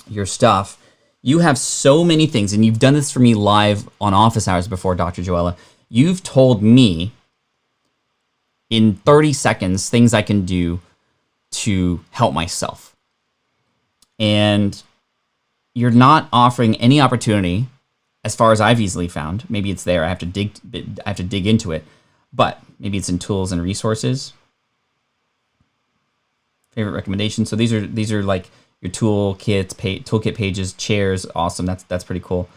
S1: your stuff, you have so many things, and you've done this for me live on office hours before, Dr. Joella. You've told me in 30 seconds things I can do to help myself. And you're not offering any opportunity, as far as I've easily found. Maybe it's there. I have to dig into it, but maybe it's in tools and resources. Favorite recommendations. So these are like your toolkit pages, chairs. Awesome. That's pretty cool.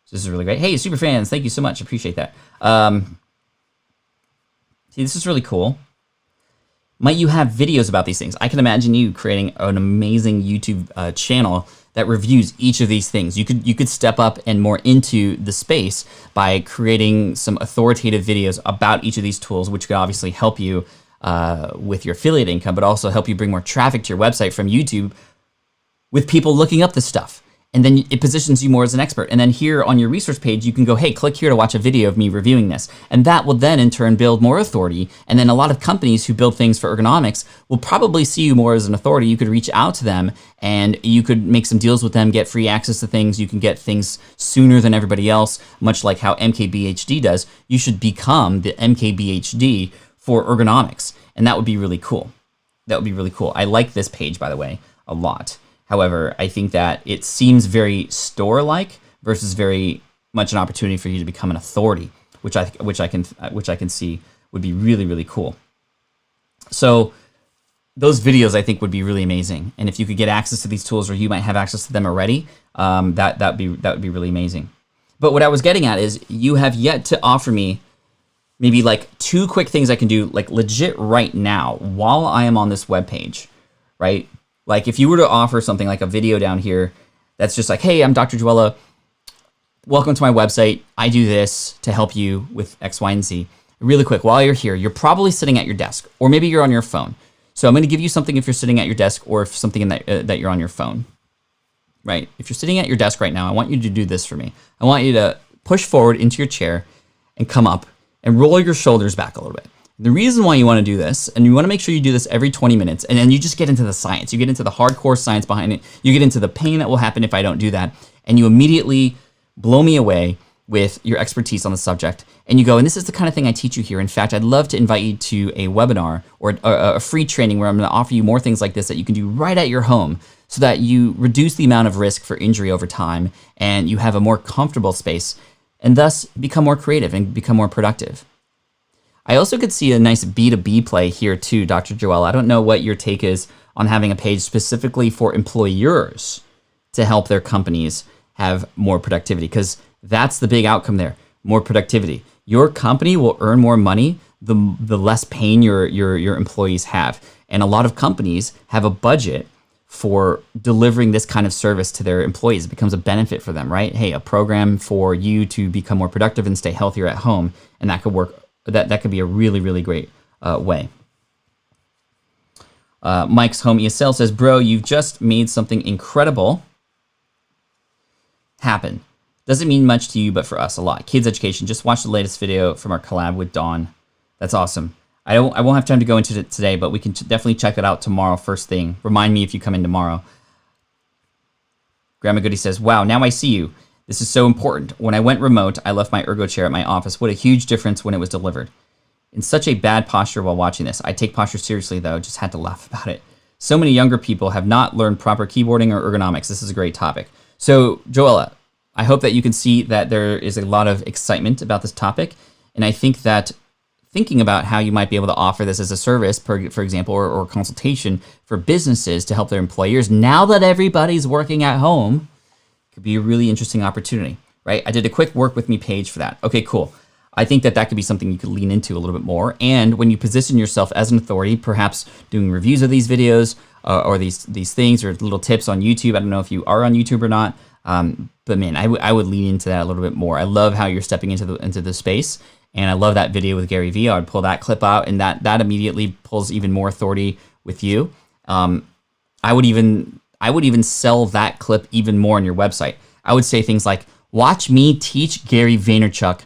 S1: So this is really great. Hey, super fans, thank you so much. Appreciate that. See, this is really cool. Might you have videos about these things? I can imagine you creating an amazing YouTube channel that reviews each of these things. You could step up and more into the space by creating some authoritative videos about each of these tools, which could obviously help you with your affiliate income, but also help you bring more traffic to your website from YouTube with people looking up this stuff. And then it positions you more as an expert. And then here on your resource page, you can go, hey, click here to watch a video of me reviewing this. And that will then in turn build more authority. And then a lot of companies who build things for ergonomics will probably see you more as an authority. You could reach out to them and you could make some deals with them, get free access to things. You can get things sooner than everybody else, much like how MKBHD does. You should become the MKBHD for ergonomics. And that would be really cool. That would be really cool. I like this page, by the way, a lot. However, I think that it seems very store-like versus very much an opportunity for you to become an authority, which I can see would be really, really cool. So those videos I think would be really amazing. And if you could get access to these tools, or you might have access to them already, that would be really amazing. But what I was getting at is you have yet to offer me maybe like 2 quick things I can do like legit right now while I am on this webpage, right? Like if you were to offer something like a video down here that's just like, hey, I'm Dr. Joella. Welcome to my website. I do this to help you with X, Y, and Z. Really quick, while you're here, you're probably sitting at your desk, or maybe you're on your phone. So I'm going to give you something if you're sitting at your desk, or if something in that you're on your phone, right? If you're sitting at your desk right now, I want you to do this for me. I want you to push forward into your chair and come up and roll your shoulders back a little bit. The reason why you want to do this, and you want to make sure you do this every 20 minutes, and then you just get into the science. You get into the hardcore science behind it. You get into the pain that will happen if I don't do that. And you immediately blow me away with your expertise on the subject. And you go, and this is the kind of thing I teach you here. In fact, I'd love to invite you to a webinar or a free training where I'm going to offer you more things like this that you can do right at your home so that you reduce the amount of risk for injury over time and you have a more comfortable space and thus become more creative and become more productive. I also could see a nice B2B play here too, Dr. Joella. I don't know what your take is on having a page specifically for employers to help their companies have more productivity, because that's the big outcome there, more productivity. Your company will earn more money the less pain your employees have. And a lot of companies have a budget for delivering this kind of service to their employees. It becomes a benefit for them, right? Hey, a program for you to become more productive and stay healthier at home, and that could work. That could be a really, really great way. Mike's home ESL says, bro, you've just made something incredible happen. Doesn't mean much to you, but for us, a lot. Kids education. Just watch the latest video from our collab with Dawn. That's awesome. I won't have time to go into it today, but we can definitely check it out tomorrow first thing. Remind me if you come in tomorrow. Grandma Goody says, wow, now I see you. This is so important. When I went remote, I left my ergo chair at my office. What a huge difference when it was delivered. In such a bad posture while watching this. I take posture seriously, though. Just had to laugh about it. So many younger people have not learned proper keyboarding or ergonomics. This is a great topic. So, Joella, I hope that you can see that there is a lot of excitement about this topic. And I think that thinking about how you might be able to offer this as a service, for example, or consultation for businesses to help their employers, now that everybody's working at home, could be a really interesting opportunity, right? I did a quick work with me page for that. Okay, cool. I think that could be something you could lean into a little bit more. And when you position yourself as an authority, perhaps doing reviews of these videos or these things or little tips on YouTube. I don't know if you are on YouTube or not. But man, I would lean into that a little bit more. I love how you're stepping into the space, and I love that video with Gary Vee. I would pull that clip out, and that immediately pulls even more authority with you. I would even sell that clip even more on your website. I would say things like, "Watch me teach Gary Vaynerchuk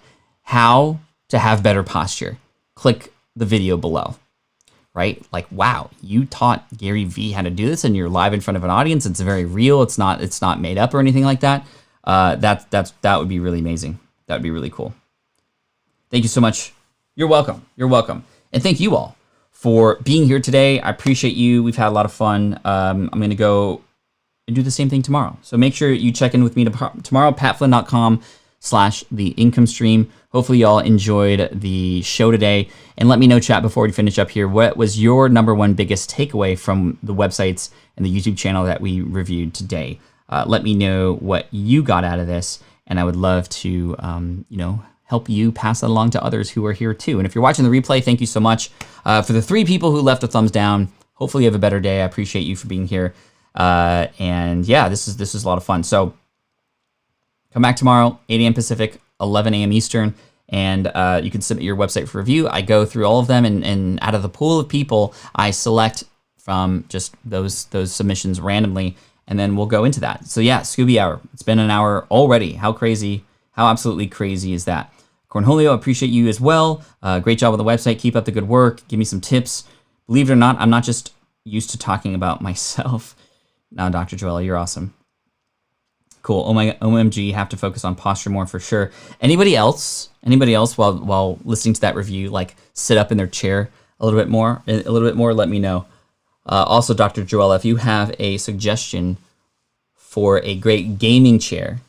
S1: how to have better posture. Click the video below." Right? Like, wow, you taught Gary Vee how to do this, and you're live in front of an audience. It's very real. It's not made up or anything like that. That would be really amazing. That would be really cool. Thank you so much. You're welcome. You're welcome. And thank you all for being here today. I appreciate you. We've had a lot of fun. I'm going to go and do the same thing tomorrow. So make sure you check in with me tomorrow, patflynn.com/the income stream. Hopefully y'all enjoyed the show today. And let me know, chat, before we finish up here, what was your #1 biggest takeaway from the websites and the YouTube channel that we reviewed today? Let me know what you got out of this, and I would love to, help you pass that along to others who are here too. And if you're watching the replay, thank you so much. For the 3 people who left a thumbs down, hopefully you have a better day. I appreciate you for being here. And yeah, this is a lot of fun. So come back tomorrow, 8 a.m. Pacific, 11 a.m. Eastern, and you can submit your website for review. I go through all of them, and out of the pool of people, I select from just those submissions randomly, and then we'll go into that. So yeah, Scooby Hour. It's been an hour already. How crazy, how absolutely crazy is that? Cornholio, appreciate you as well. Great job on the website. Keep up the good work. Give me some tips. Believe it or not, I'm not just used to talking about myself. Now, Dr. Joella, you're awesome. Cool. Oh my, OMG, have to focus on posture more for sure. Anybody else while listening to that review, like sit up in their chair a little bit more, let me know. Also, Dr. Joella, if you have a suggestion for a great gaming chair,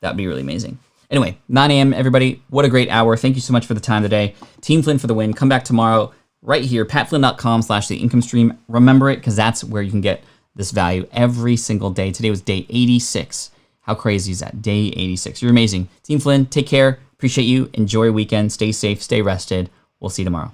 S1: that'd be really amazing. Anyway, 9 a.m. everybody. What a great hour. Thank you so much for the time today. Team Flynn for the win. Come back tomorrow right here, patflynn.com/the income stream. Remember it, because that's where you can get this value every single day. Today was day 86. How crazy is that? Day 86. You're amazing. Team Flynn, take care. Appreciate you. Enjoy your weekend. Stay safe. Stay rested. We'll see you tomorrow.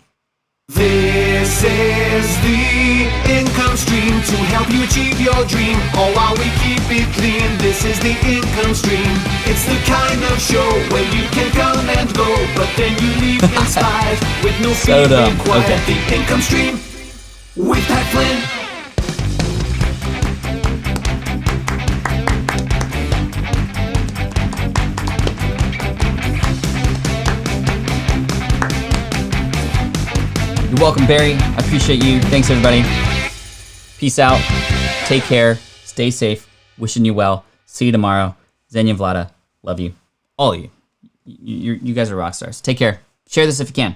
S2: This is the income stream to help you achieve your dream, all while we keep it clean. This is the income stream. It's the kind of show where you can come and go, but then you leave inspired with no fee required.
S1: Okay.
S2: The income stream with Pat Flynn.
S1: You're welcome, Barry. I appreciate you. Thanks, everybody. Peace out. Take care. Stay safe. Wishing you well. See you tomorrow. Xenia Vlada. Love you. All of you. You guys are rock stars. Take care. Share this if you can.